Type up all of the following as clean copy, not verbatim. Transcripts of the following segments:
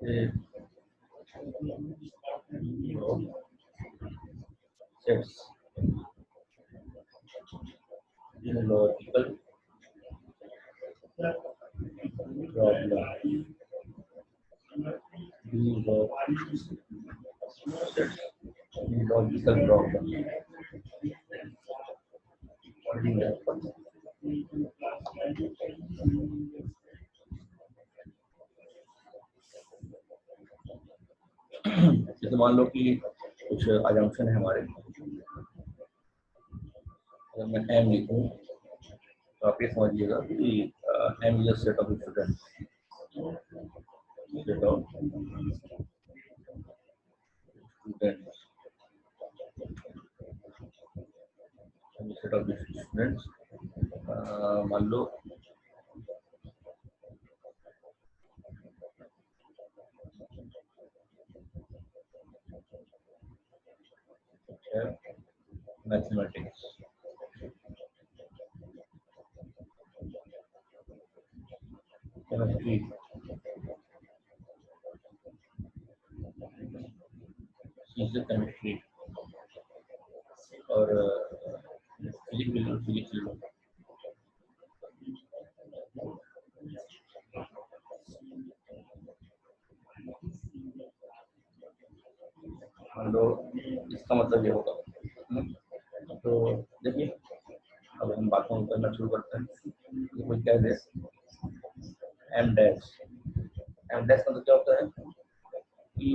a sets in logical problem. These are sets in logical problem. What do you have? जैसे मान लो कि कुछ assumption है हमारे, अगर मैं एम लिखूं तो आप ये समझिएगा कि M is set of students, set of students, set of students. मान लो मैथमेटिक्स, केमिस्ट्री, केमिस्ट्री और फिजिक्स ले लो। मान लो इसका मतलब ये होगा। तो देखिए अब हम बातों करना शुरू करते हैं। तो कोई कह दे एम डैश, एम डैश मतलब क्या होता है कि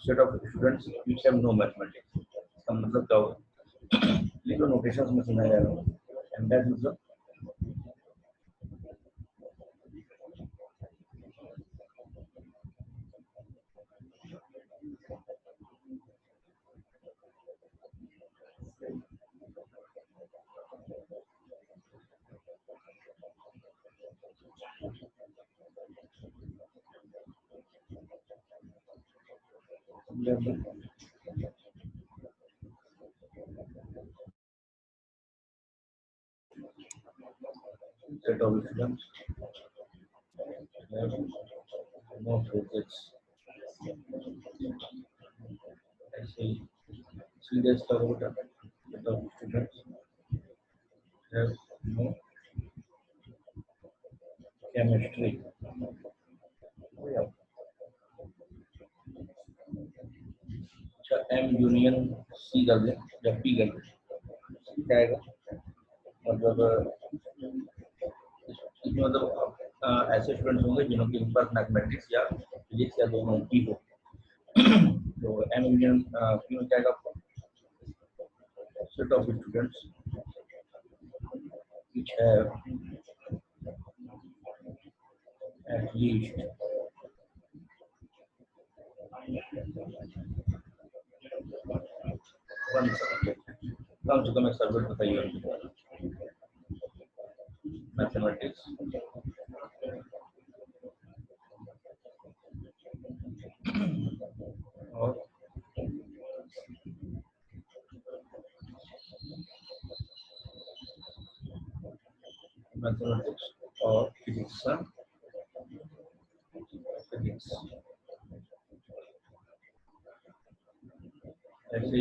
set of students which have no mathematics. इसका मतलब क्या होगा, लेकिन नोटेशन में सुना जाएगा। एम डैश मतलब set of students have no physics, ऐसे ही सीधे इसका वोट है set of students have no chemistry। अच्छा एम यूनियन सी कर दें या पी कर दें, क्या आएगा मतलब इसमें मतलब ऐसे स्टूडेंट्स होंगे जिनके पास मैथमेटिक्स या फिजिक्स या दोनों की हो। तो एम यूनियन पी में क्या आएगा, set of students which have at least one subject, कम से कम एक सब्जेक्ट बताइए मैथमेटिक्स। और मैथमेटिक्स और फिजिक्स, फिजिक्स ऐसे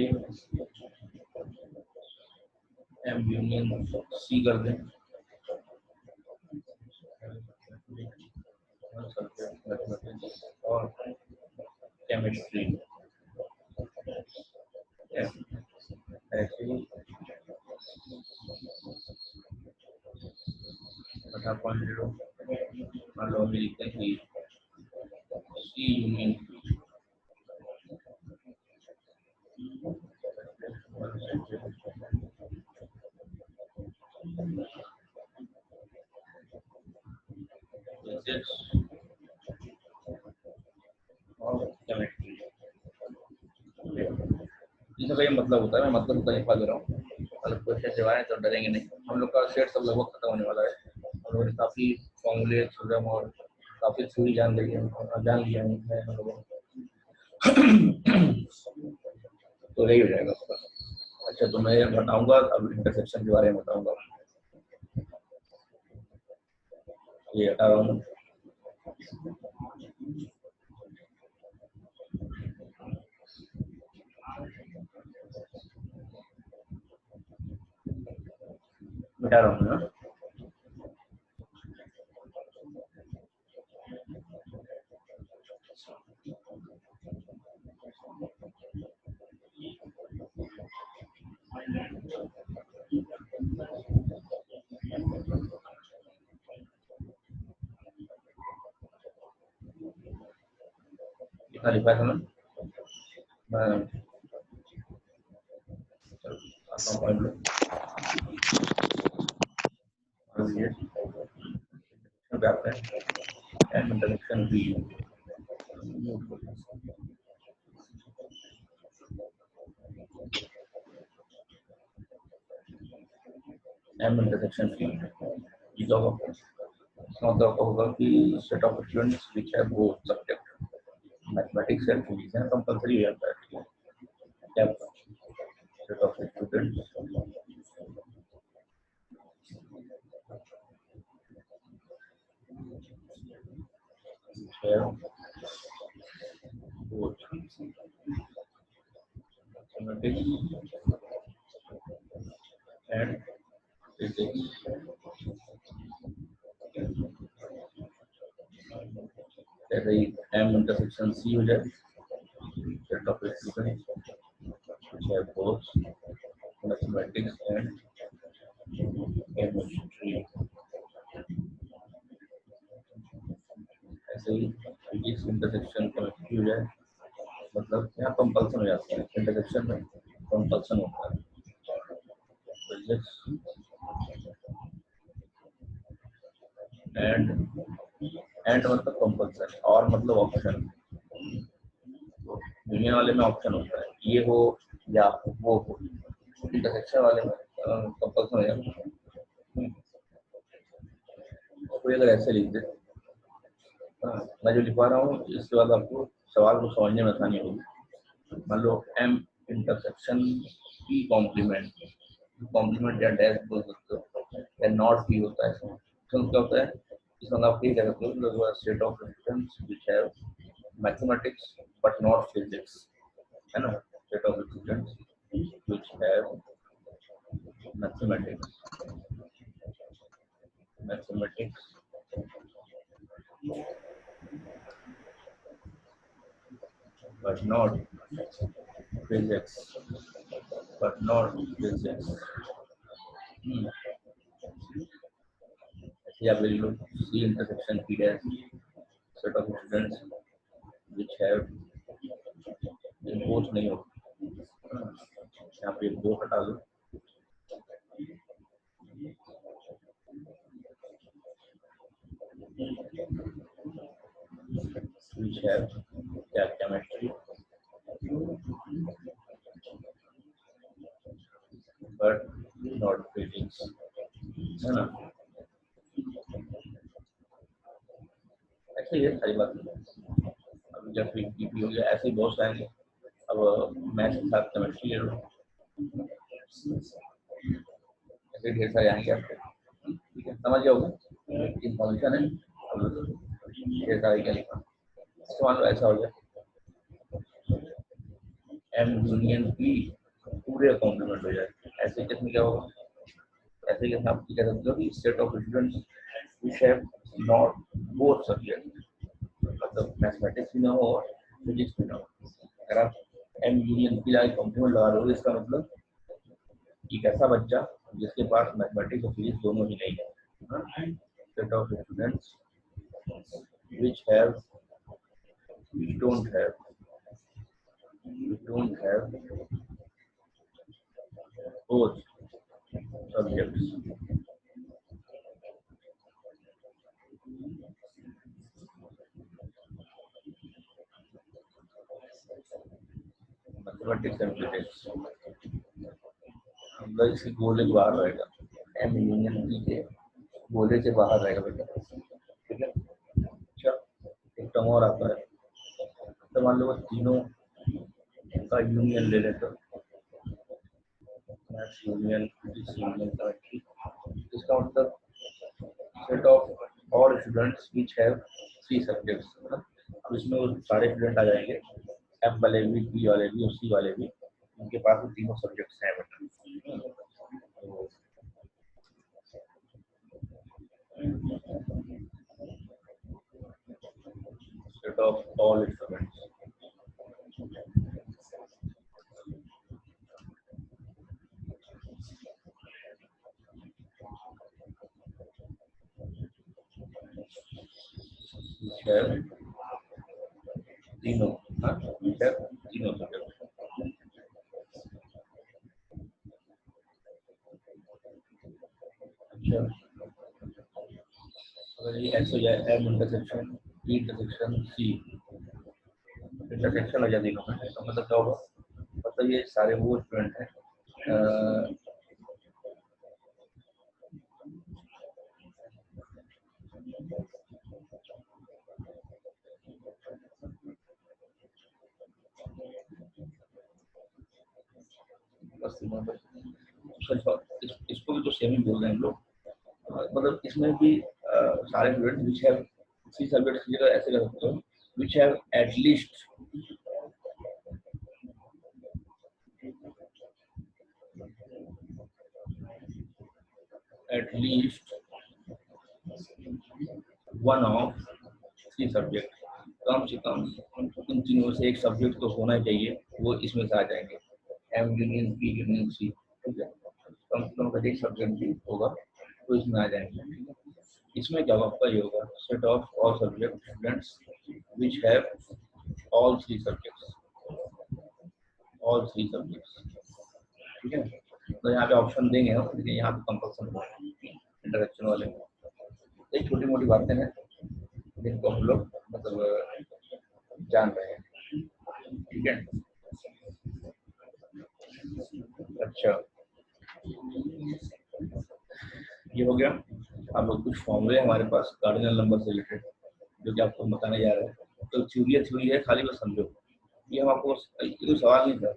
एम यूनियन सी कर दें मैथमेटिक्स और केमिस्ट्री, ऐसे ही 18.0 मान लो अभी लिखते हैं सी यूनियन फिजिक्स और केमिस्ट्री। इसका ये मतलब होता है, मैं मतलब का लिखवा दे रहा हूँ, अगर क्वेश्चन जब आए तो डरेंगे नहीं। हम लोग का सेट सब लगभग खत्म होने वाला है। हम लोगों ने काफ़ी फॉर्मूले थ्योरम और काफ़ी थ्योरी जान लिया है हम लोगों तो यही हो जाएगा उसका। अच्छा तो मैं बताऊंगा अब इंटरसेक्शन के बारे में बताऊंगा। ये मिटा रहा हूँ ना। कितना लिखा है समझ and introduction B. M intersection C. These are some of the set of students which have both subject mathematics and physics and compulsory है that set of students which have both mathematics and physics. That is M intersection C हो जाए set of students which have both mathematics and chemistry. ऐसे ही physics intersection chemistry हो जाए मतलब यहाँ compulsion हो जाता है इंटरसेक्शन में कंपल्सन होता है फिजिक्स एंड मतलब कंपल्सन और मतलब ऑप्शन यूनियन वाले में ऑप्शन होता है ये हो या वो हो इंटरसेक्शन वाले में कंपल्सन हो जाता है कोई अगर ऐसे लिख दे मैं जो लिखवा रहा हूँ इसके बाद आपको सवाल को समझने में आसानी होगी मान लो एम इंटरसेक्शन पी कॉम्प्लीमेंट या डैश बोल सकते हो या नॉट पी होता है इसमें क्या होता है इसमें आप ये कह सकते हो set of students which have mathematics but not physics है ना set of students which have mathematics but not physics. Yeah, will look C intersection P dash set of students which have in both नहीं हो यहाँ पे दो हटा दो which have chemistry but not physics है ना ऐसे ही है सारी बात अभी जब पीपी हो गया ऐसे ही बहुत सारे अब मैथ्स के साथ केमिस्ट्री है ऐसे ढेर सारे आएंगे आपके ठीक है समझ गया होगा इंफॉर्मेशन है अब ढेर सारे क्या लिखा इसको मान लो ऐसा हो गया एम यूनियन पी पूरे कॉम्प्लीमेंट हो जाए ऐसे किसमें क्या होगा ऐसे कैसे आप कह सकते हो कि set of students which have not both subject मतलब मैथमेटिक्स भी ना हो और फिजिक्स भी ना हो अगर आप M union P like complement लगा रहे हो इसका मतलब एक ऐसा बच्चा जिसके पास मैथमेटिक्स और फिजिक्स दोनों ही नहीं है set of students which don't have both subjects mathematics and physics मतलब इसकी गोले के बाहर रहेगा एम यूनियन पी के गोले से बाहर रहेगा बेटा ठीक है अच्छा एक टर्म और आता है तो मान लो तीनों का यूनियन ले लेते maths union physics union chemistry इसका मतलब set of all students which have 3 subjects अब इसमें वो सारे स्टूडेंट आ जाएंगे एफ वाले भी पी वाले भी और सी वाले भी उनके पास वो तीनों सब्जेक्ट्स हैं बेटा set of all instruments. Which have तीनों, हाँ, which have तीनों subject. अच्छा, अगर ये ऐसे हो जाए M intersection E intersection C intersection हो जाए तीनों में, तो मतलब क्या होगा? मतलब ये सारे वो स्टूडेंट हैं इसको भी तो सेम ही बोल रहे हैं हम लोग, मतलब इसमें भी सारे student which have C subjects की जगह ऐसे कर सकते हो, which have at least one of C subject, कम से कम इन तीनों से एक सब्जेक्ट तो होना चाहिए, वो इसमें से आ जाएंगे, M union B union C, ठीक है, कम से कम एक सब्जेक्ट भी होगा तो इसमें आ जाएंगे। इसमें क्या आपका ये होगा, set of all subject students which have all three subjects, ठीक है। तो यहाँ पे ऑप्शन देंगे हम, लेकिन यहाँ पे कंपल्सन इंटरेक्शन वाले, एक छोटी मोटी बातें हैं जिनको हम लोग मतलब जान रहे हैं, ठीक है। अच्छा, ये हो गया। अब कुछ फॉर्मूले हमारे पास कार्डिनल नंबर से रिलेटेड जो कि आपको बताने जा रहे हैं, तो थ्योरी है, खाली बस समझो। ये हम आपको कोई सवाल नहीं था,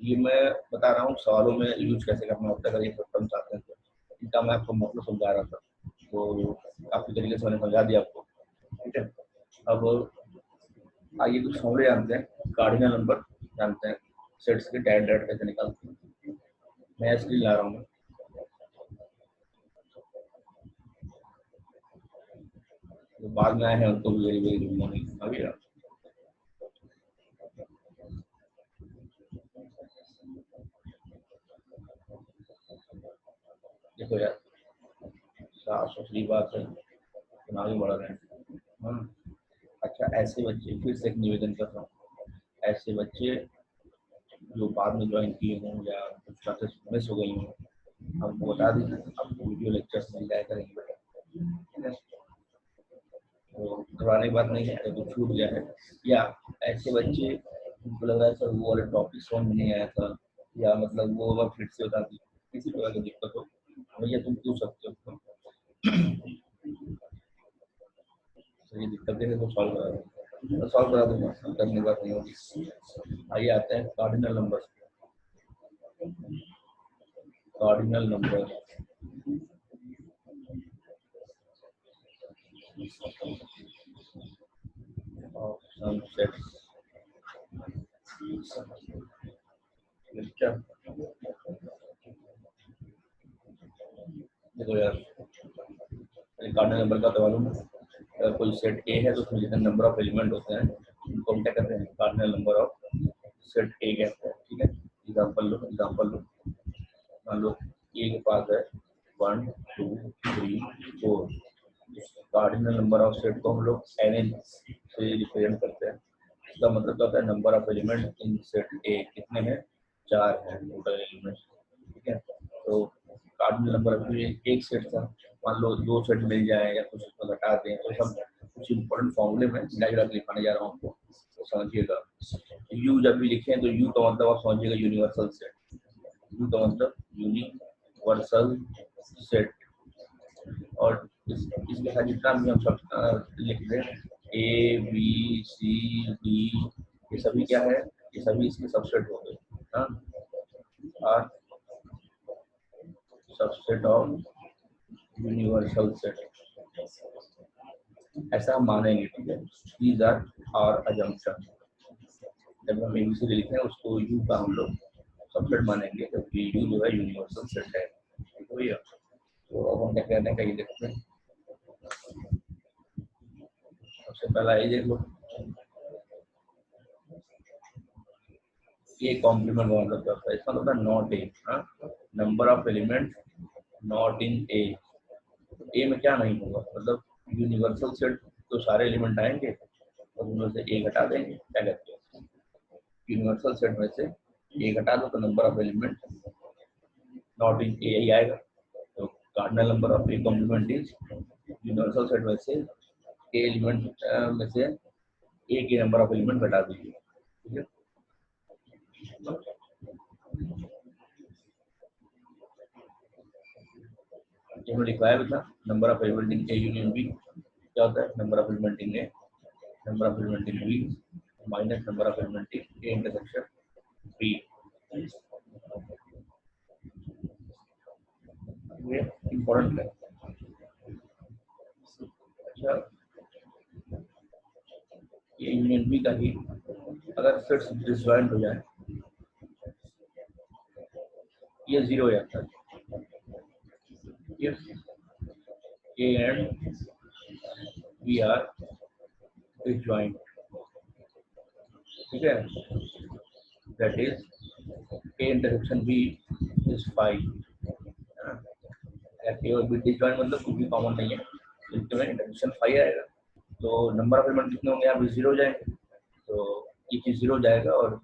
ये मैं बता रहा हूँ सवालों में यूज कैसे करना होता है, अगर ये सिस्टम चाहते हैं तो इनका मैं आपको मतलब समझा रहा था, तो काफी तरीके से मैंने समझा दिया आपको, ठीक है। अब आइए कुछ फॉर्मूले जानते हैं, कार्डिनल नंबर जानते हैं, सेट्स के डायरेक्ट कैसे निकालते हैं। मैं स्क्रीन ला रहा हूँ, तो बाद में आए हैं उनको भी वेरी वेरी गुड मॉर्निंग। अभी देखो यार, साफ सुथरी बात है, आगे बढ़ रहे हैं। अच्छा, ऐसे बच्चे, फिर से एक निवेदन कर रहा हूँ, ऐसे बच्चे जो बाद में ज्वाइन किए हों या कुछ क्लासेस मिस हो गई हों, आपको बता दीजिए, आपको वीडियो लेक्चर्स मिल जाया करेंगे बेटा, ठीक है। तो घबराने की बात नहीं है, तो छूट गया है, या ऐसे बच्चे उनको लग रहा है सर वो वाला टॉपिक समझ में नहीं आया था, या मतलब वो अगर फिर से बता दी, किसी प्रकार की दिक्कत हो, भैया तुम पूछ सकते हो, ये दिक्कत है तो सॉल्व करा दूंगा, करने की बात नहीं होगी। आइए आते हैं cardinal number, of some sets. देखो यार, कार्डिनल नंबर का तो मालूम है, अगर कोई सेट ए है तो उसमें जितने नंबर ऑफ एलिमेंट होते हैं उनको हम क्या कहते हैं, कार्डिनल नंबर ऑफ सेट ए कहते हैं, ठीक है। एग्जांपल लो, मान लो ए के पास है 1 2 3 4, कार्डिनल नंबर ऑफ सेट को हम लोग एन से रिप्रेजेंट करते हैं। इसका मतलब क्या होता है, number of element in set ए कितने हैं, 4 है टोटल एलिमेंट, ठीक है। तो कार्डिनल नंबर एक सेट था, मान लो 2 सेट मिल जाए या कुछ उसको घटा दें, तो सब कुछ इंपॉर्टेंट फॉर्मूले में डायग्राम लिखाने जा रहा हूँ आपको, तो समझिएगा। यू जब भी लिखें तो यू का मतलब आप समझिएगा यूनिवर्सल सेट, यू का मतलब यूनिवर्सल सेट, और इसके साथ जितना भी हम सब लिख रहे हैं, ए बी सी डी, ये सभी क्या है, ये सभी इसके सबसेट हो गए, are subset of universal set, ऐसा हम मानेंगे, ठीक है। दीज आर आवर अजम्पशन, जब हम एबीसीडी लिखते हैं उसको यू का हम लोग सबसेट मानेंगे, जबकि यू जो है यूनिवर्सल सेट है, ठीक है भैया। तो अब हम क्या कहते हैं, कहीं देखते हैं, सबसे पहला ये देख लो, ए कॉम्प्लीमेंट का मतलब क्या होता है, इसका मतलब होता है not A, number of element not in A. A में क्या नहीं होगा, मतलब यूनिवर्सल सेट तो सारे एलिमेंट आएंगे और उनमें से ए घटा देंगे, क्या कहते हैं यूनिवर्सल सेट में से ए घटा दो तो number of element not in A ही आएगा। तो cardinal number of A complement is universal set में से ए एलिमेंट में से ए के नंबर ऑफ एलिमेंट घटा दीजिए, ठीक है। हमने लिखवाया भी था number of element in A union B क्या होता है, number of element in A number of element in B minus number of element in A intersection B. ये इम्पोर्टेंट है। अच्छा, ये यूनियन बी का ही अगर सेट्स डिसजॉइंट हो जाए, ये जीरो हो जाता है if A and B are disjoint, ठीक है, that is A intersection B is phi। अगर A और B disjoint मतलब कुछ भी कॉमन नहीं है, इसमें इंटरसेक्शन फाई आएगा, तो नंबर ऑफ एलिमेंट कितने होंगे, यहाँ पे जीरो हो जाएंगे, तो ये चीज जीरो हो जाएगा और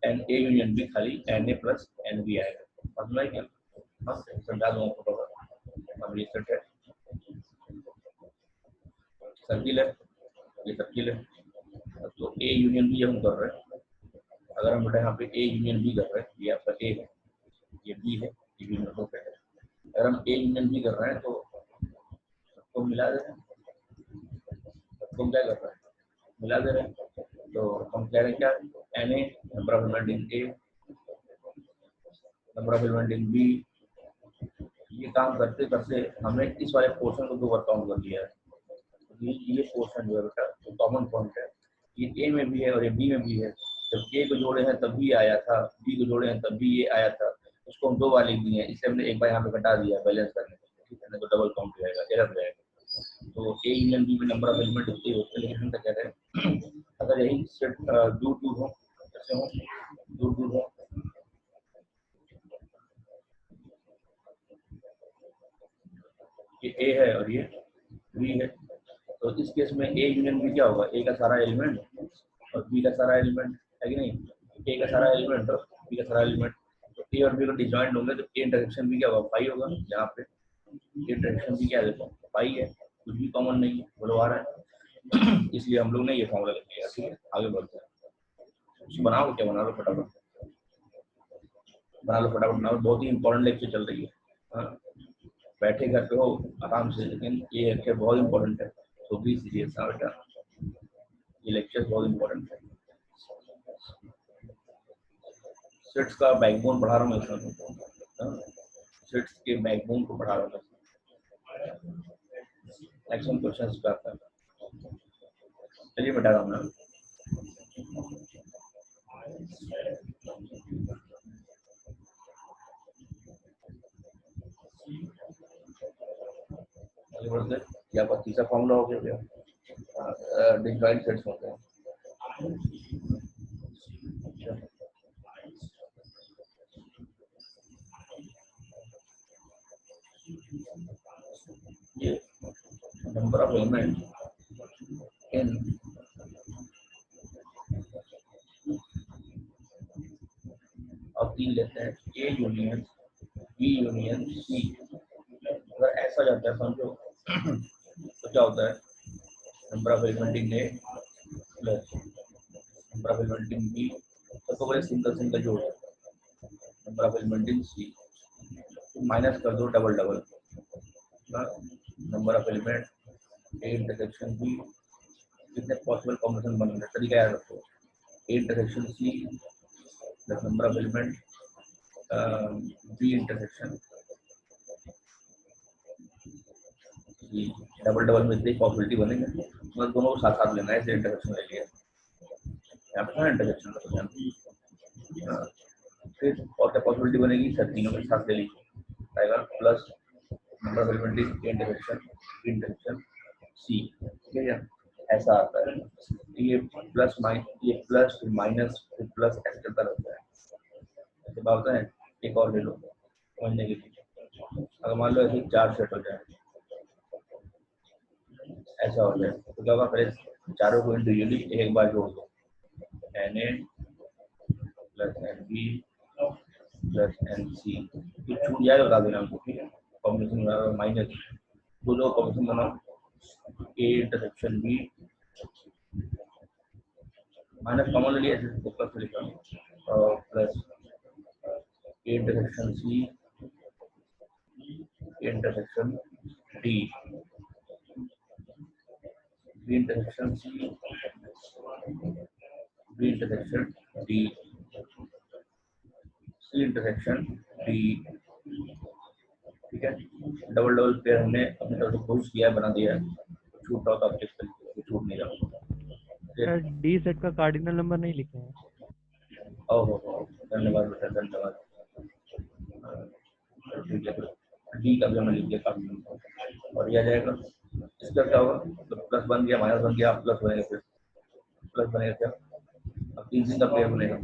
एन ए यूनियन बी खाली N A plus N B आएगा। समझ में क्या, हाँ समझा दूंगा। अब ये सेट है, सर्किल है, ये सर्किल है, तो ए यूनियन बी हम कर रहे हैं। अगर हम बेटा यहाँ पे ए यूनियन बी कर रहे हैं, ये आपका ए है, ये बी है, ये यूनियन हो है। अगर हम ए यूनियन बी कर रहे हैं तो सबको मिला दे रहे हैं, सबको क्या कर रहे हैं, मिला दे रहे हैं। तो हम कह रहे हैं क्या, N A number of element in A number of element in B. ये काम करते करते हमने इस वाले पोर्शन को दो बार काउंट कर लिया है। ये पोर्शन जो है बेटा तो कॉमन पॉइंट है, ये ए में भी है और ये बी में भी है। जब ए को जोड़े हैं तब भी आया था, बी को जोड़े हैं तब भी ये आया था, उसको हम दो बार लिख दिए हैं, इसलिए हमने एक बार यहाँ पे घटा दिया बैलेंस करने के लिए, ठीक है, तो डबल काउंट हो जाएगा, एरर जाएगा। तो ए यूनियन बी में नंबर ऑफ एलिमेंट इतने होते हैं, लेकिन हम क्या कह रहे हैं अगर यही सेट दूर दूर हो, कैसे हो, दूर दूर हो, ये ए है और ये बी है, तो इस केस में ए यूनियन बी क्या होगा, ए का सारा एलिमेंट और बी का सारा एलिमेंट है कि नहीं, ए का सारा एलिमेंट और बी का सारा एलिमेंट। तो ए और बी का डिजॉइंट होंगे तो ए इंटरसेक्शन बी क्या होगा, पाई होगा। यहाँ पे ए इंटरसेक्शन बी क्या है, देखो पाई है, कुछ भी कॉमन नहीं है, बोलो आ रहा है इसलिए हम लोग ने ये फॉर्मूला लिख लिया, ठीक है। आगे बढ़ते हैं, बनाओ क्या बना लो फटाफट, बना लो फटाफट, बना लो, बहुत ही इंपॉर्टेंट लेक्चर चल रही है, हाँ बैठे घर पे हो आराम से, लेकिन ये लेक्चर बहुत इंपॉर्टेंट है, तो भी सीरियस है बेटा, ये लेक्चर बहुत इंपॉर्टेंट है। सेट्स का बैकबोन पढ़ा रहा हूँ इसमें, सेट्स के बैकबोन को पढ़ा रहा हूँ, एक्शन क्वेश्चन पे आता है। चलिए बता रहा हूँ मैं, या पर तीसरा फॉर्मूला हो गया, डिजॉइंट सेट्स होते हैं। ये नंबर ऑफ एलिमेंट इन अब तीन लेते हैं, A union B union C. अगर ऐसा जाता है समझो तो क्या होता है, number of element in A plus number of element in B, सबको बड़े सिंगल सिंगल जोड़ number of element in C, minus कर दो double double, number of element A intersection B, कितने पॉसिबल कॉम्बिनेशन बन रहे तरीका याद रखो, A intersection C plus number of element B intersection C, double double में इतनी पॉसिबिलिटी बनेंगे, मतलब दोनों को साथ साथ लेना है, इसलिए इंटरसेक्शन ले लिया, यहाँ पे इंटरसेक्शन का फिर और क्या पॉसिबिलिटी बनेगी सर, तीनों के साथ ले लीजिए, आएगा plus number of element is intersection C, ठीक है, ऐसा आता है। ये प्लस माइनस फिर माइनस फिर प्लस ऐसे चलता रहता है, बात होता है, एक और ले लो समझने के लिए। अगर मान लो ऐसे 4 सेट हो जाए, ऐसा हो जाए, तो क्या होगा, पहले चारों को इंडिविजुअली एक बार जोड़ दो, Na plus Nb plus Nc, ये छूट जाए बता देना हमको, ठीक है। कॉम्बिनेशन माइनस दो लोग कॉम्बिनेशन बनाओ, A intersection B minus common लिए प्लस लिखा, और plus A intersection C intersection D, B intersection C B intersection D, C intersection D, ठीक है। डबल डबल पेयर हमने अपनी तरफ से कोशिश किया है, बना दिया है, छूट रहा तो आप चेक करिए, छूट नहीं रहा। डी सेट का कार्डिनल नंबर नहीं लिखे हैं। ओहो, धन्यवाद बेटा, धन्यवाद। ठीक है, डी का भी हमने लिख दिया काफी, और यह आ जाएगा। इसका क्या होगा, तो प्लस बन गया, माइनस बन गया, प्लस बनेगा, फिर प्लस बनेगा क्या, अब 3 का पेयर बनेगा।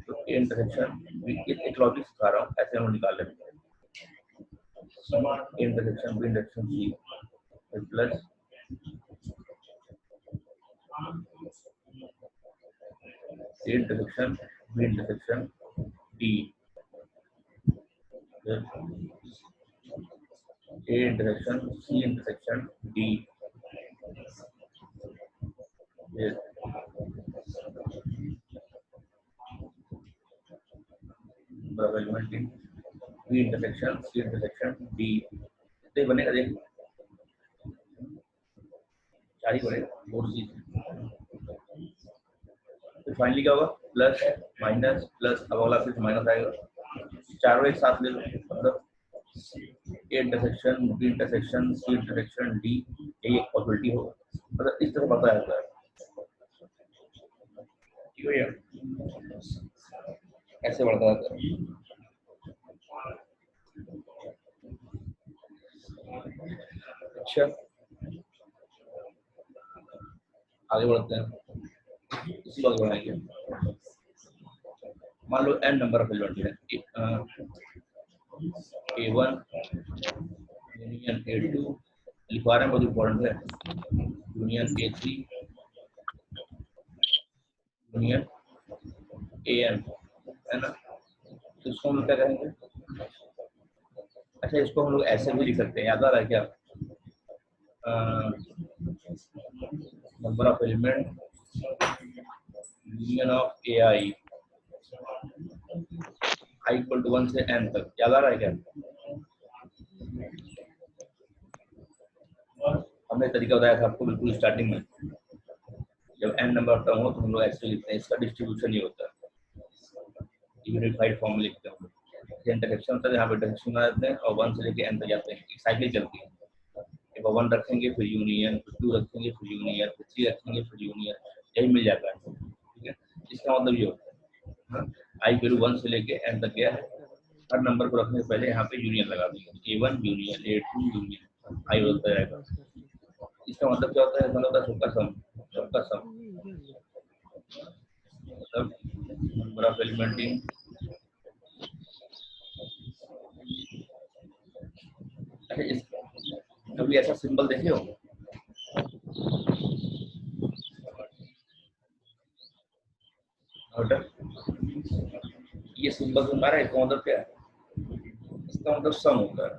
तो ए इंटरसेक्शन, एक लॉजिक सिखा रहा हूँ, ऐसे हम निकाल लेंगे। A intersection B intersection C plus A intersection B intersection D, A intersection C intersection D, B intersection C intersection D, तो बनेगा, देख 4 ही बनेगा, बोर्ड सी। तो फाइनली क्या होगा, प्लस माइनस प्लस, अब अगला फिर माइनस आएगा, चारों एक साथ ले लो, मतलब A intersection B intersection C intersection D, यही एक पॉसिबिलिटी होगा, मतलब इस तरह पता जाता है, ठीक है, ऐसे बढ़ता जाता है। अच्छा, आगे बढ़ते हैं, इसी को आगे बढ़ाएंगे। मान लो n नंबर ऑफ एलिमेंट है, A1 यूनियन A2, लिखवा रहे हैं, बहुत इंपॉर्टेंट है, यूनियन A3 यूनियन AN, है ना। तो इसको हम क्या करेंगे, अच्छा इसको हम लोग ऐसे भी लिख सकते हैं, याद आ रहा है क्या, number of element union of AI i equal to 1 से n तक, याद आ रहा है क्या, हमने तरीका बताया था आपको बिल्कुल स्टार्टिंग में, जब n नंबर ऑफ टर्म हो तो हम लोग ऐसे लिखते हैं, इसका डिस्ट्रीब्यूशन ही होता है, यूनिफाइड फॉर्म में लिखते हैं, इंटरसेक्शन होता है, यहाँ पे इंटरसेक्शन बनाते हैं और 1 से लेके n तक जाते हैं, एक साइकिल चलती है, एक 1 रखेंगे फिर यूनियन, फिर 2 रखेंगे फिर यूनियन, फिर 3 रखेंगे फिर यूनियन, यही मिल जाता है, ठीक है। इसका मतलब ये होता है, आई वैल्यू 1 से लेके n तक गया है, हर नंबर को रखने से पहले यहाँ पे यूनियन लगा देंगे, A1 यूनियन A2 यूनियन आई होता रहेगा। इसका मतलब क्या होता है, मतलब सबका सम, सबका सम, मतलब नंबर ऑफ एलिमेंट इन, अच्छा इस कभी ऐसा सिंबल देखे हो, ये सिंबल सुन पा रहे हैं, इसका मतलब क्या है, इसका मतलब सम होता है,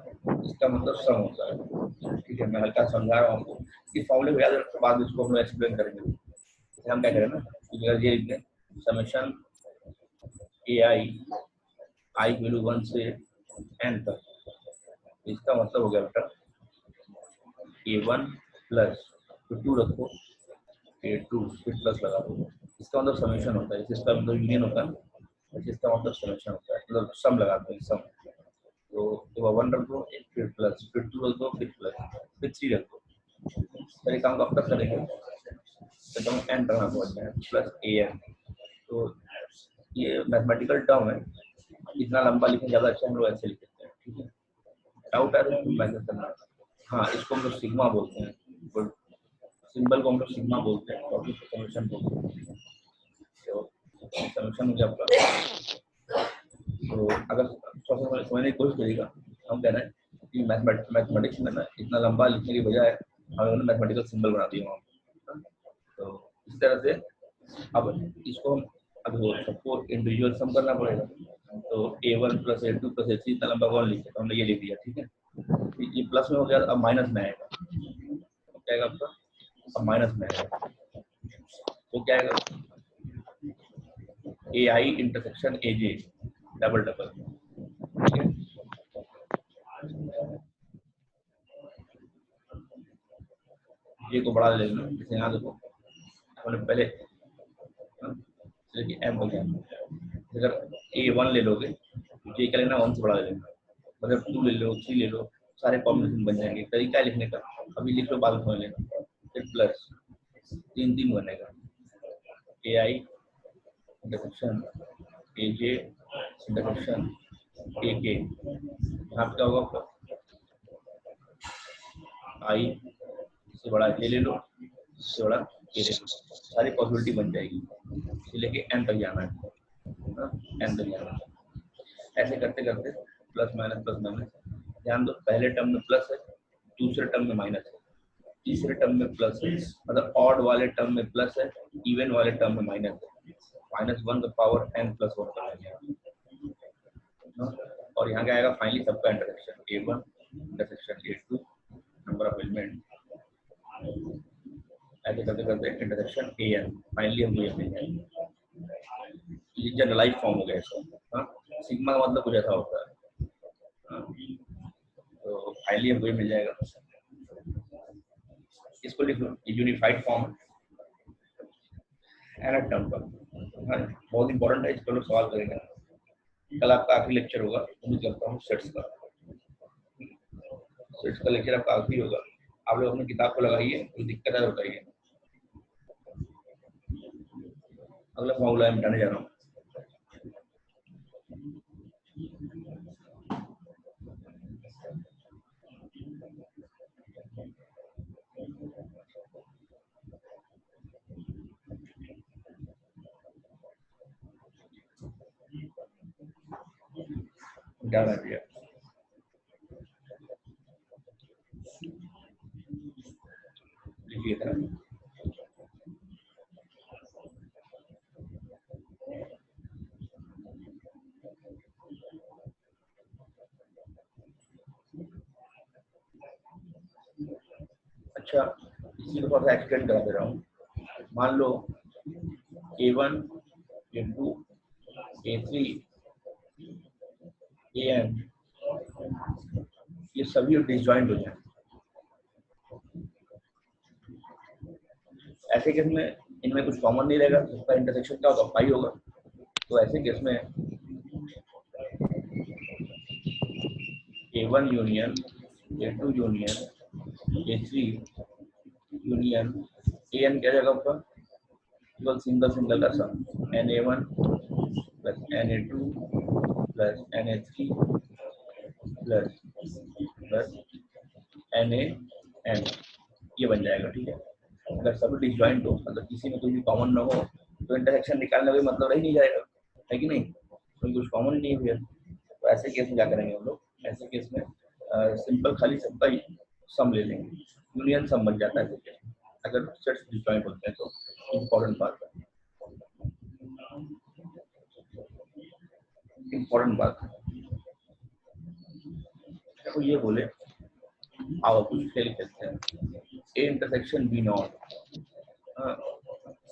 इसका मतलब सम होता है, ठीक है। मैं हल्का समझा रहा हूँ आपको, इस फॉर्मूले को याद रखने के बाद इसको हम एक्सप्लेन करेंगे। हम क्या करें ना, ये लिखते हैं समेशन AI i वैल्यू 1 से n तक, इसका मतलब हो गया बेटा A1 प्लस, फिर 2 रखो, A2 फिर प्लस लगा दो, इसका मतलब समेशन होता है, इसका मतलब यूनियन होता है, इसका मतलब समेशन होता है, मतलब सम लगाते हैं, सम। तो 1 रख दो, फिर प्लस, फिर 2 रख दो, फिर प्लस, फिर 3 रख दो, सारे काम कब तक करेंगे, तो हम n तक पहुंचते हैं, प्लस AN। तो ये मैथमेटिकल टर्म है, इतना लंबा लिखने ज़्यादा अच्छा हम लोग ऐसे लिख सकते हैं, ठीक है। डाउट है तो मैसेज करना। हाँ, इसको हम लोग सिग्मा बोलते हैं, सिंबल को हम लोग सिग्मा बोलते हैं, और समेशन बोलते हैं। तो समेशन हो गया आपका, तो अगर थोड़ा सा समझने की कोशिश करिएगा, हम कह रहे हैं कि मैथमेटिक्स में ना इतना लंबा लिखने की बजाय हमने मैथमेटिकल सिंबल बना दिया वहाँ। तो इस तरह से अब इसको हम अब सबको इंडिविजुअल सम करना पड़ेगा। तो a1 + a2 + a3 इतना लंबा कौन लिखे, तो हमने ये लिख दिया, ठीक है। ये प्लस में हो गया, अब माइनस में आएगा, क्या आएगा आपका, अब माइनस में आएगा, तो क्या आएगा, ai intersection aj double double, ठीक है। ये को बढ़ा लेना, जैसे यहाँ देखो हमने पहले m हो गया, अगर a1 ले लोगे तो ये क्या लेना, 1 से बढ़ा लेना, मतलब 2 ले लो, 3 ले लो, सारे कॉम्बिनेशन बन जाएंगे। तरीका है लिखने का, अभी लिख लो, बाद में समझ लेना। फिर प्लस 3 बनेगा, ai intersection aj intersection ak, यहाँ पे क्या होगा आपका, i से बड़ा a ले लो, इससे बड़ा a ले लो, सारी पॉसिबिलिटी बन जाएगी, इसे लेके n तक जाना है, n तक जाना है। ऐसे करते करते प्लस माइनस, ध्यान दो पहले टर्म में प्लस है, दूसरे टर्म में माइनस है, तीसरे टर्म में प्लस है, मतलब ऑड वाले टर्म में प्लस है, इवन वाले टर्म में माइनस है, -1 का पावर n + 1 कर लेंगे, और यहाँ क्या आएगा, फाइनली सबका intersection a1 intersection a2 number of element, ऐसे करते करते इंटरसेक्शन an, फाइनली हम ये मिल जाएंगे। ये जनरलाइज फॉर्म हो गया इसका, सिग्मा का मतलब कुछ ऐसा होता है, तो फाइनली हमको ये मिल जाएगा। इसको लिख लो, ये यूनिफाइड फॉर्म है टर्म का, बहुत इंपॉर्टेंट है, इसको लोग सवाल करेंगे। कल आपका आखिरी लेक्चर होगा, उम्मीद करता हूँ सेट्स का लेक्चर आपका आखिरी होगा। आप लोग अपनी किताब को लगाइए, कोई दिक्कत है बताइए। अगला फॉर्मूला मैं बताने जा रहा हूँ, ध्यान रखिए। लिखिए था, अच्छा इसी को थोड़ा सा एक्सटेंड करा दे रहा हूँ। मान लो a1 a2 a3 an ये सभी डिसजॉइंट हो जाए, ऐसे केस में इनमें कुछ कॉमन नहीं रहेगा, इसका इंटरसेक्शन क्या होगा, पाई होगा। तो ऐसे केस में a1 union a2 union a3 union an क्या जाएगा आपका, केवल सिंगल का सम na1 + na2 + na3 + nan, ये बन जाएगा, ठीक है। अगर सब डिसजॉइंट हो, मतलब किसी में कोई भी कॉमन ना हो, तो इंटरसेक्शन निकालने का मतलब रह नहीं जाएगा, है कि नहीं, कोई कुछ कॉमन नहीं है। तो ऐसे केस में क्या करेंगे हम लोग, ऐसे केस में सिंपल खाली सबका सम ले लेंगे, यूनियन सम बन जाता है अगर सेट्स डिसजॉइंट होते हैं। तो इम्पोर्टेंट बात है, तो ये बोले आओ कुछ खेल खेलते हैं, ए इंटरसेक्शन बी नॉट,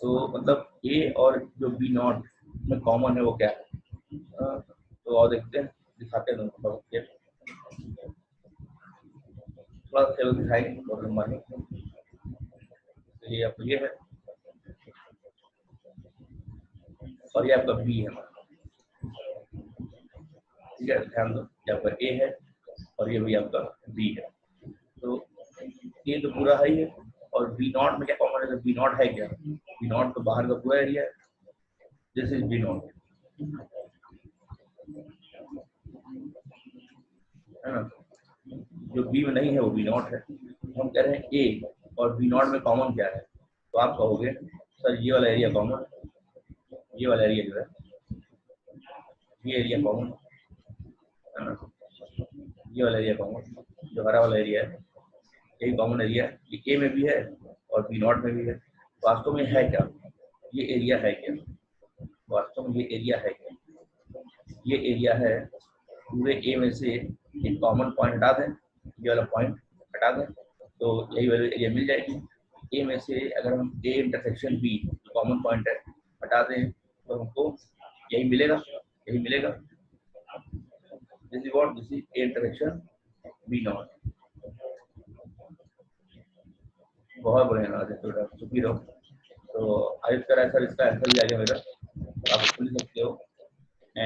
तो मतलब ए और जो बी नॉट में कॉमन है वो क्या है, तो और देखते हैं, दिखाते हैं थोड़ा खेल, थोड़ा खेल दिखाएंगे, प्रॉब्लम मानेंगे। ये आपको ये है और ये आपका बी है, ठीक है, ध्यान दो, ये आपका ए है और ये भी आपका बी है। तो ये तो पूरा है ही है, और बी नॉट में क्या कॉमन है, बी नॉट है क्या, बी नॉट तो बाहर का पूरा एरिया है, दिस इज बी नॉट, है ना। जो बी में नहीं है वो बी नॉट है। हम कह रहे हैं ए और बी नॉट में कॉमन क्या है, तो आप कहोगे सर ये वाला एरिया कॉमन, ये वाला एरिया जो है ये एरिया कॉमन, है ना। ये वाला एरिया कॉमन, जो हरा वाला एरिया है यही कॉमन एरिया ये ए में भी है और बी नॉट में भी है। वास्तव में है क्या ये एरिया है क्या, वास्तव में ये एरिया है क्या, ये एरिया है पूरे ए में से एक कॉमन पॉइंट हटा दें, ये वाला पॉइंट हटा दें तो यही वैल्यू एरिया मिल जाएगी। ए में से अगर हम A intersection B common point है हटा दें तो हमको यही मिलेगा, यही मिलेगा। This is what, this is A intersection B not. बहुत बढ़िया ना बेटा, सुखी रहो। तो आयुष का आंसर, इसका आंसर भी आ गया मेरा, तो आप इसको लिख सकते हो Na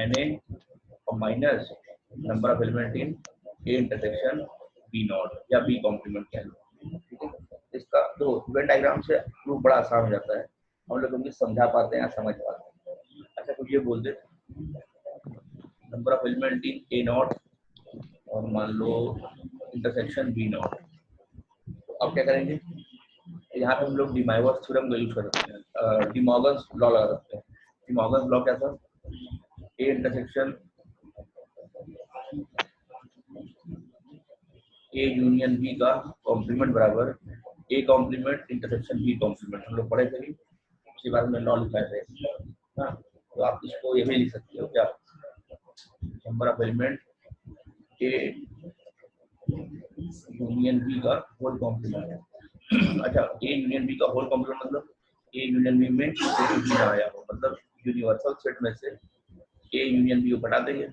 और minus number of element in A intersection B not या बी कॉम्प्लीमेंट कह लो, ठीक है। इसका तो वेन डायग्राम से प्रूफ बड़ा आसान हो जाता है, हम लोग उनको समझा पाते हैं, समझ पाते हैं। अच्छा कुछ ये बोल दे, number of element in A not और मान लो इंटरसेक्शन बी नॉट, तो अब क्या करेंगे, यहाँ पे हम लोग डिमाइवर्स थ्योरम का यूज कर सकते हैं, डिमॉर्गन्स लॉ लगा सकते हैं। डिमॉर्गन्स लॉ क्या था, A intersection A union B का कॉम्प्लीमेंट बराबर A complement intersection B complement, हम लोग पढ़े थे भी, उसके बाद में लॉ लिखा है। हाँ तो आप इसको ये भी लिख सकते हो क्या, number of element A union B का होल कॉम्प्लीमेंट है। अच्छा ए यूनियन बी का होल कॉम्प्लीमेंट मतलब ए यूनियन बी में बी ना आया हो, मतलब यूनिवर्सल सेट में से ए यूनियन बी को हटा देंगे।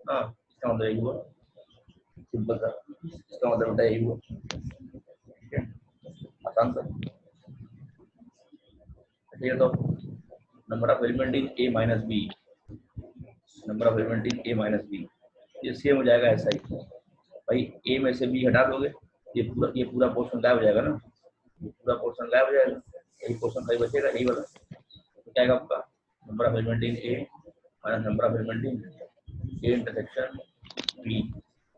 हाँ इसका मतलब यही हुआ, सिंपल सा, इसका मतलब होता है यही हुआ, ठीक है, आसान सा। ठीक है तो number of element in A minus B, number of element in A minus B, ये सेम हो जाएगा ऐसा ही भाई, ए में से बी हटा दोगे ये पूरा पोर्शन गायब हो जाएगा ना, ये पूरा पोर्शन गायब हो जाएगा, यही पोर्शन कहीं बचेगा यही वाला, तो क्या आएगा आपका number of element in A minus number of element in A intersection B.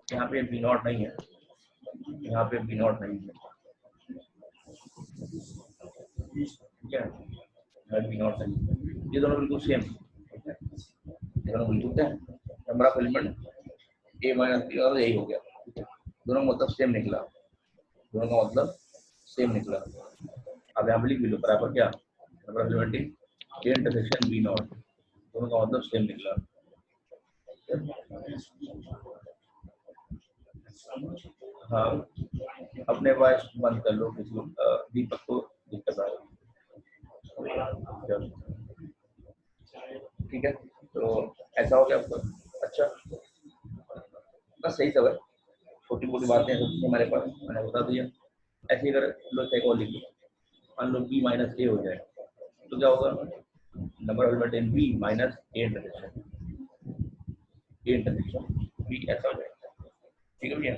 यहाँ पे बी नॉट नहीं है, यहाँ पे बी नॉट नहीं है, ठीक है, बी नॉट नहीं है, ये दोनों बिल्कुल सेम, ये दोनों बिल्कुल क्या number of element A minus B और यही हो गया, दोनों मतलब सेम निकला, दोनों का मतलब सेम निकला। अब यहाँ पे लिख भी लो बराबर क्या number of element in A intersection B not, दोनों का मतलब सेम निकला। हाँ अपने वॉइस बंद कर लो, किसी को दीपक को दिक्कत आ रही, ठीक है तो ऐसा हो गया आपको। अच्छा बस सही सब है, छोटी मोटी बातें हमारे पास मैंने बता दिया। ऐसे अगर लो एक और लिख लो, मान लो बी माइनस ए हो जाए तो क्या होगा, number of element in B minus A intersection B, ऐसा हो जाएगा, ठीक है भैया।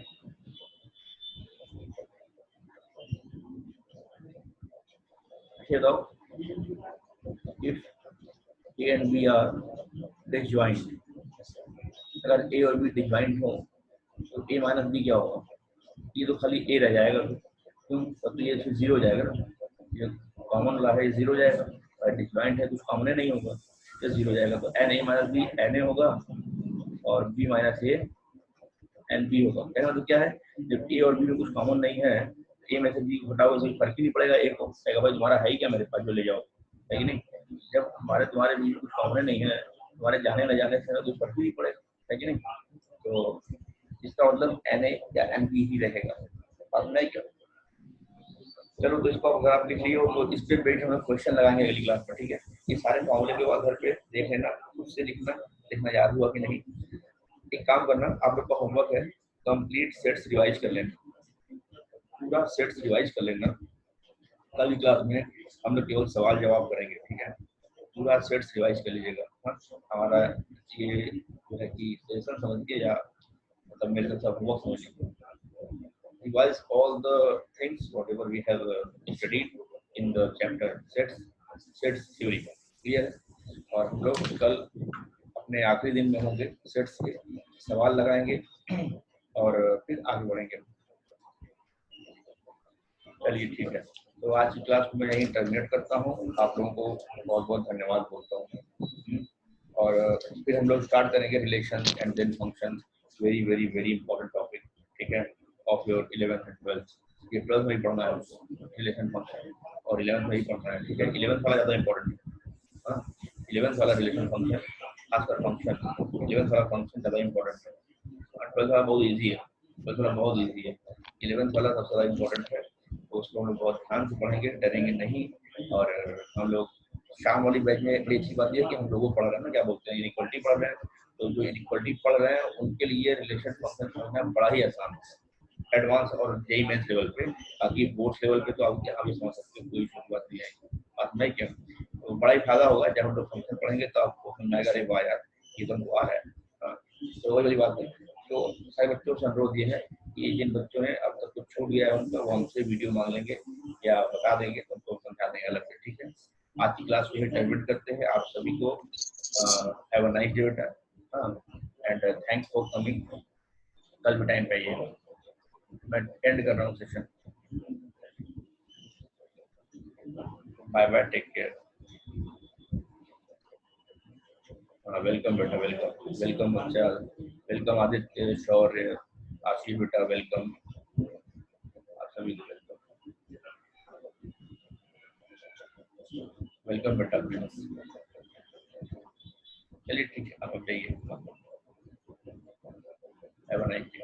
अच्छा बताओ if A and B are disjoint, अगर ए और बी डिसजॉइंट हो तो ए माइनस बी क्या होगा, ये तो खाली ए रह जाएगा, क्यों, तब तो ये फिर जीरो हो जाएगा ना, ये कॉमन वाला है जीरो हो जाएगा, और डिसजॉइंट है कुछ कॉमन नहीं होगा, ये जीरो हो जाएगा, तो N A minus B N A होगा और B minus A N B होगा। कहना तो क्या है, जब ए और बी में कुछ कॉमन नहीं है, ए में से बी घटाओ कोई फर्क ही नहीं पड़ेगा, ए को कहेगा भाई तुम्हारा है ही क्या मेरे पास जो ले जाओ, है कि नहीं। जब तुम्हारे बीच में कुछ कॉमन नहीं है, तुम्हारे जाने न जाने से कुछ फर्क ही नहीं पड़ेगा, है कि नहीं। तो इसका मतलब एन ए या एन बी ही रहेगा, बात नहीं क्या। चलो तो इसको अगर आप लिख लिए हो तो इस पे बैठ हम क्वेश्चन लगाएंगे अगली क्लास में, ठीक है। ये सारे फॉर्मूले के बाद घर पे देख लेना, खुद से लिखना, देखना याद हुआ कि नहीं। एक काम करना, आप लोग का होमवर्क है कंप्लीट सेट्स रिवाइज कर लेना, पूरा सेट्स रिवाइज कर लेना, कल की क्लास में हम लोग केवल सवाल जवाब करेंगे, ठीक है। पूरा सेट्स रिवाइज कर लीजिएगा, हाँ हमारा ये जो है कि सेशन समझिए या मतलब मेरे साथ होमवर्क समझिए। Revise all the things whatever we have studied in the chapter sets theory, clear है। और हम लोग कल अपने आखिरी दिन में होंगे, सेट्स के सवाल लगाएंगे और फिर आगे बढ़ेंगे। चलिए ठीक है, तो आज की क्लास को मैं यहीं टर्मिनेट करता हूँ, आप लोगों को बहुत बहुत धन्यवाद बोलता हूँ, और फिर हम लोग स्टार्ट करेंगे relation and then function very very very important topic, ठीक है, of your 11th and 12th। ये 12th में ही पढ़ना है रिलेशन फंक्शन, और 11th में ही पढ़ना है, ठीक है। 11th वाला ज़्यादा इंपॉर्टेंट है, 11th वाला रिलेशन फंक्शन, खासकर फंक्शन 11th वाला फंक्शन ज़्यादा इंपॉर्टेंट है। 12th वाला बहुत ईजी है, 12th वाला बहुत ईजी है, 11th वाला सबसे ज़्यादा इंपॉर्टेंट है। तो उसको हम लोग बहुत ध्यान से पढ़ेंगे, डरेंगे नहीं। और हम लोग शाम वाली बैच में बड़ी अच्छी बात यह है कि हम लोगों पढ़ रहे हैं ना, क्या बोलते हैं, इनइक्वालिटी पढ़ रहे हैं। तो जो इनइक्वालिटी पढ़ रहे हैं उनके लिए रिलेशन फंक्शन समझना बड़ा ही आसान है, एडवांस और जेई मेंस लेवल पे। बाकी बोर्ड लेवल पे तो आप यहाँ भी समझ सकते हो, कोई बात नहीं है, बात नहीं क्यों। तो बड़ा ही फायदा होगा जब हम लोग फंक्शन पढ़ेंगे तो आपको समझ आएगा, अरे वाह यार ये तो हुआ है। हाँ, तो वही वाली बात है। तो सारे बच्चों से अनुरोध ये है कि जिन बच्चों ने अब तक कुछ छूट गया है उनका वो हमसे वीडियो मांग लेंगे या बता देंगे, तो उनको समझा देंगे अलग से, ठीक है। आज की क्लास को टर्मिनेट करते हैं। आप सभी को हैव अ नाइस डे बेटा, एंड थैंक्स फॉर कमिंग। कल भी टाइम पे आइएगा। मैं एंड कर रहा हूँ session. Bye bye, take care. Welcome बेटा, वेलकम वेलकम बच्चा, वेलकम आदित्य, शौर्य, आशीष बेटा, वेलकम। आप सभी को वेलकम बेटा। चलिए ठीक है, आप अब जाइए। Have a nice day.